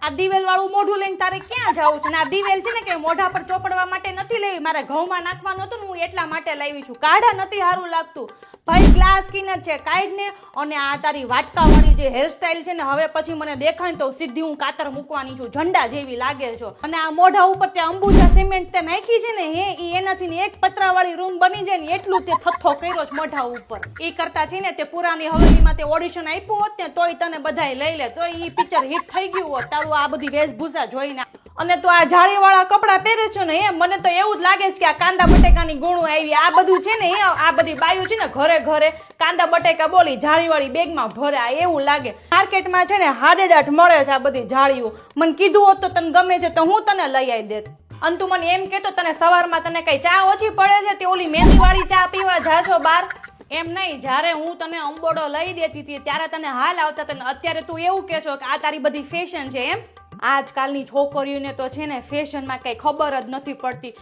આ દિવેલ વાળું મોઢું લઈને તારે ક્યાં જવું છે? આ દિવેલ છે ને કે મોઢા પર ચોપડવા માટે નથી લેવી, મારે ઘઉંમાં નાખવાનું હતું ને હું એટલા માટે લાવી છું. કાઢા નથી સારું લાગતું ભાઈ, ગ્લાસ સ્કિનર છે કાઢ ને. અને આ તારી વાટકા વાળી જે હેરસ્ટાઈલ છે ને હવે પછી મને દેખાય ને તો સીધી હું કાતર મૂકવાની છું, ઝંડા જેવી લાગે છો. અને આ મોઢા ઉપર તે અંબુજા સિમેન્ટ તે નાખી છે ને હે એનાથી ને એક પતરા વાળી રૂમ બની જાય ને એટલું તે થથ્થો કર્યો છે મોઢા ઉપર. એ કરતા છે ને તે પુરાની હવેલીમાં તે ઓડિશન આપ્યું હોત ને તોય તને બધાય લઈ લે, તો ઈ પિક્ચર હિટ થઈ ગયું હોત તારું આ બધી વેશભૂષા જોઈને. અને તો આ જાળી વાળા કપડા પહેરે છો ને મને તો એવું જ લાગે છે કે આ કાંદા બટેકાની ગુણું આવી. આ બધું છે ને આ બધી બાયું છે ને ઘરે ઘરે કાંદા બટેકા બોલી જાળી વાળી બેગમાં ભરે, આ એવું લાગે. માર્કેટમાં છે ને હાડેડાટ મળે છે આ બધી જાળીઓ. મને કીધું હોત તો તને ગમે છે તો હું તને લઈ આવી દેત. અને તું મને એમ કહેતો તને સવારમાં તને કઈ ચા ઓછી પડે છે, તે ઓલી મહેંદી વાળી ચા પીવા જાશો બાર? એમ નહીં, જ્યારે હું તને અંબોડો લઈ દેતી હતી ત્યારે તને હાલ આવતા તને, અત્યારે તું એવું કહે છો કે આ તારી બધી ફેશન છે એમ? આજકાલની છોકરીઓને તો છે ને ફેશનમાં કઈ ખબર જ નથી પડતી.